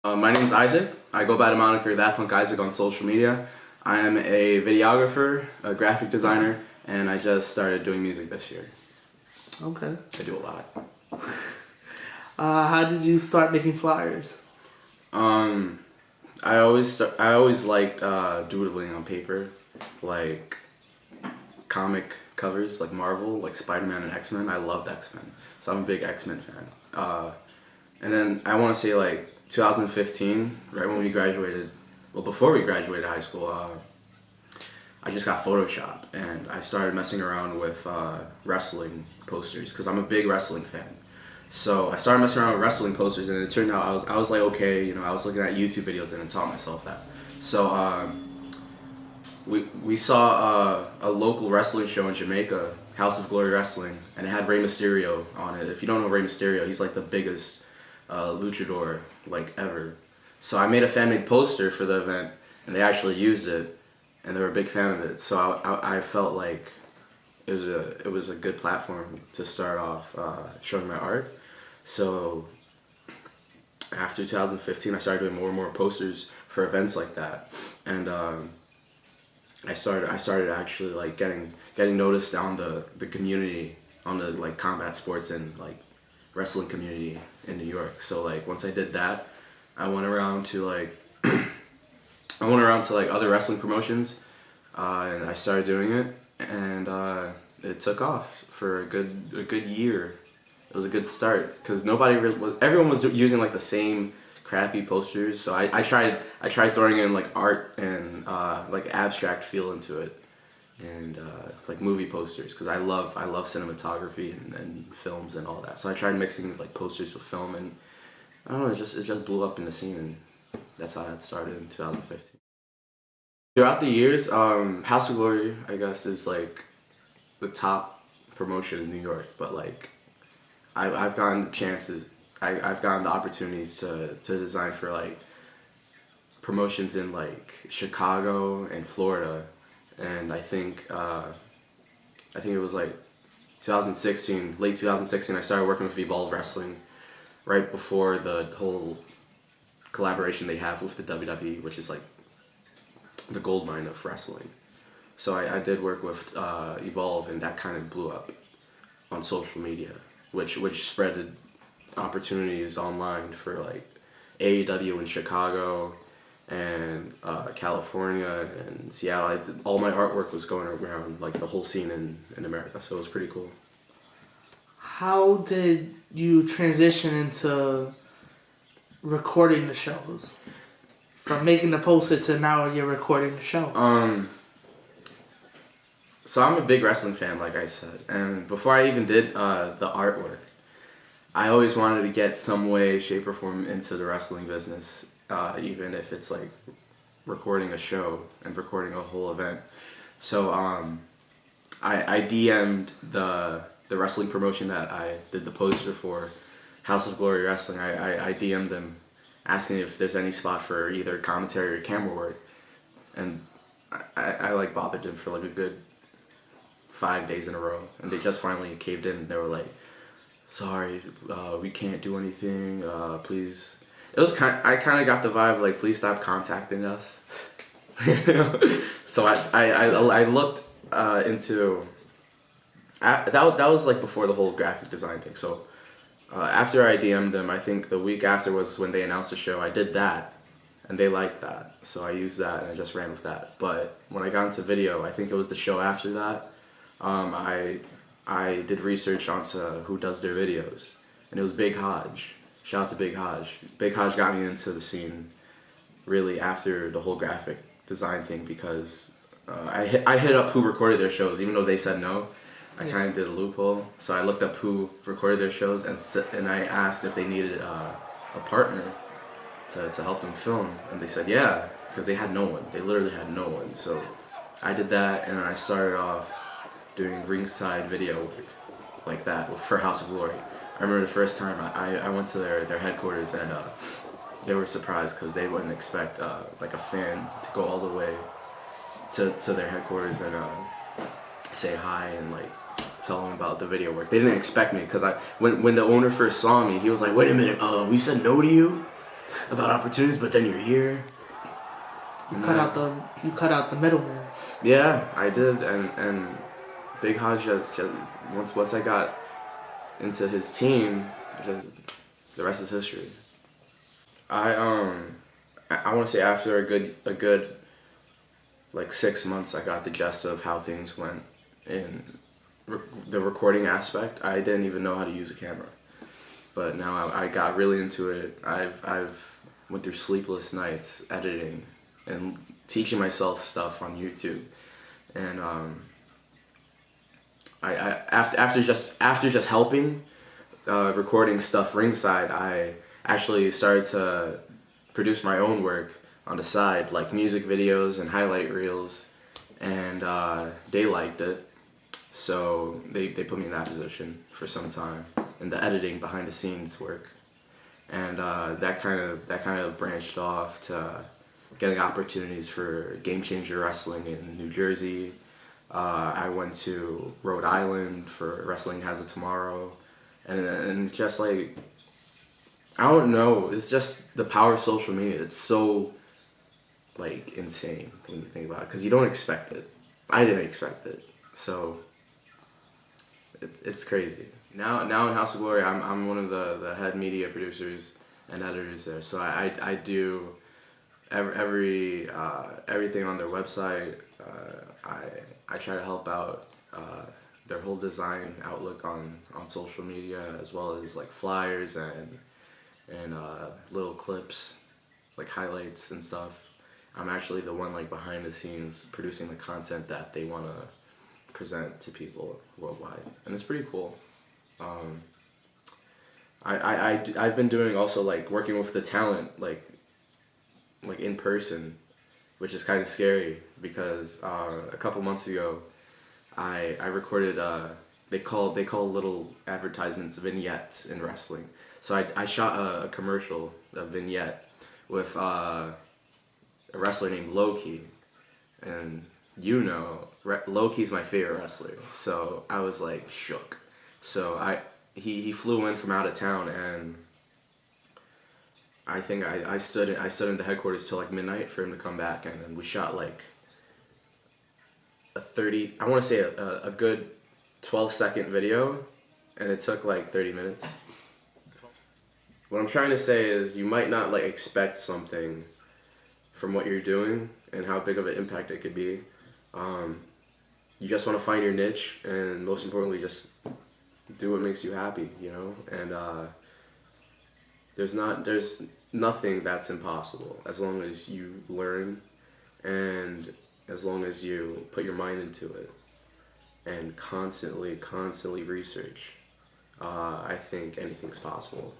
My name is Isaac. I go by the moniker That Punk Isaac on social media. I am a videographer, a graphic designer, and I just started doing music this year. Okay. I do a lot. How did you start making flyers? I always liked doodling on paper, like comic covers, like Marvel, like Spider-Man and X-Men. I loved X-Men, so I'm a big X-Men fan. And then I want to say like 2015, right when we graduated, well before we graduated high school, I just got Photoshop and I started messing around with wrestling posters because I'm a big wrestling fan. So I started messing around with wrestling posters and it turned out I was like okay, I was looking at YouTube videos and I taught myself that. So we saw a local wrestling show in Jamaica, House of Glory Wrestling, and it had Rey Mysterio on it. If you don't know Rey Mysterio, he's like the biggest luchador like ever. So I made a fan made poster for the event, and they actually used it, and they were a big fan of it. So I felt like it was a good platform to start off showing my art. So after 2015, I started doing more and more posters for events like that, and I started actually like getting noticed on the community, on the like combat sports and like wrestling community in New York. So like once I did that, I went around to like other wrestling promotions, and I started doing it, and it took off for a good year. It was a good start because everyone was using like the same crappy posters. So I tried throwing in like art and like abstract feel into it, and like movie posters because I love cinematography and films and all that. So I tried mixing like posters with film, and I don't know, it just blew up in the scene, and that's how that started in 2015. Throughout the years, House of Glory, I guess, is like the top promotion in New York, but like I've gotten the chances, I've gotten the opportunities to design for like promotions in like Chicago and Florida, and I think it was like 2016, late 2016. I started working with Evolve Wrestling right before the whole collaboration they have with the WWE, which is like the gold mine of wrestling. So I did work with Evolve, and that kind of blew up on social media, which spread opportunities online for like AEW in Chicago and California and Seattle. All my artwork was going around like the whole scene in America, so it was pretty cool. How did you transition into recording the shows? From making the poster to now you're recording the show. So I'm a big wrestling fan, like I said, and before I even did the artwork, I always wanted to get some way, shape, or form into the wrestling business, even if it's like recording a show and recording a whole event. So I DM'd the wrestling promotion that I did the poster for, House of Glory Wrestling. I DM'd them asking if there's any spot for either commentary or camera work, and I like bothered them for like a good 5 days in a row, and they just finally caved in. And they were like, "Sorry, we can't do anything. Please." I kind of got the vibe like, "Please stop contacting us." So I looked into that was like before the whole graphic design thing. So after I DM'd them, I think the week after was when they announced the show. I did that, and they liked that, so I used that and I just ran with that. But when I got into video, I think it was the show after that. I did research onto who does their videos, and it was Big Hodge. Shout out to Big Hodge. Big Hodge got me into the scene really after the whole graphic design thing because I hit up who recorded their shows, even though they said no. I kind of did a loophole, so I looked up who recorded their shows and I asked if they needed a partner to help them film, and they said yeah, because they had no one. They literally had no one. So I did that, and I started off doing ringside video work like that for House of Glory. I remember the first time I went to their headquarters, and they were surprised because they wouldn't expect like a fan to go all the way to their headquarters and say hi and like tell them about the video work. They didn't expect me because when the owner first saw me, he was like, "Wait a minute, we said no to you?" about opportunities, but then you're here. You cut out the middleman. Yeah, I did, and Big Hodge just once I got into his team, the rest is history. I want to say after a good like 6 months, I got the gist of how things went in the recording aspect. I didn't even know how to use a camera, but now I got really into it. I've went through sleepless nights editing and teaching myself stuff on YouTube, and after just helping recording stuff ringside, I actually started to produce my own work on the side, like music videos and highlight reels, and they liked it, so they put me in that position for some time in the editing behind the scenes work, and that kind of branched off to getting opportunities for Game Changer Wrestling in New Jersey. I went to Rhode Island for Wrestling Has a Tomorrow, and just like, I don't know, it's just the power of social media. It's so like insane when you think about it, because you don't expect it. I didn't expect it, so it's crazy. Now in House of Glory, I'm one of the head media producers and editors there. So I do everything on their website. I try to help out their whole design outlook on social media, as well as like flyers and little clips, like highlights and stuff. I'm actually the one like behind the scenes producing the content that they want to present to people worldwide, and it's pretty cool. I've been doing also like working with the talent like in person, which is kind of scary, because a couple months ago I recorded they call little advertisements vignettes in wrestling. So I shot a commercial, a vignette with a wrestler named Loki, and Loki's my favorite wrestler, so I was like shook. So he flew in from out of town, and I think I stood in the headquarters till like midnight for him to come back, and then we shot like I want to say a good 12-second video, and it took like 30 minutes. What I'm trying to say is, you might not like expect something from what you're doing and how big of an impact it could be. You just want to find your niche, and most importantly, just do what makes you happy, you know? And there's nothing that's impossible, as long as you learn and as long as you put your mind into it and constantly research. I think anything's possible.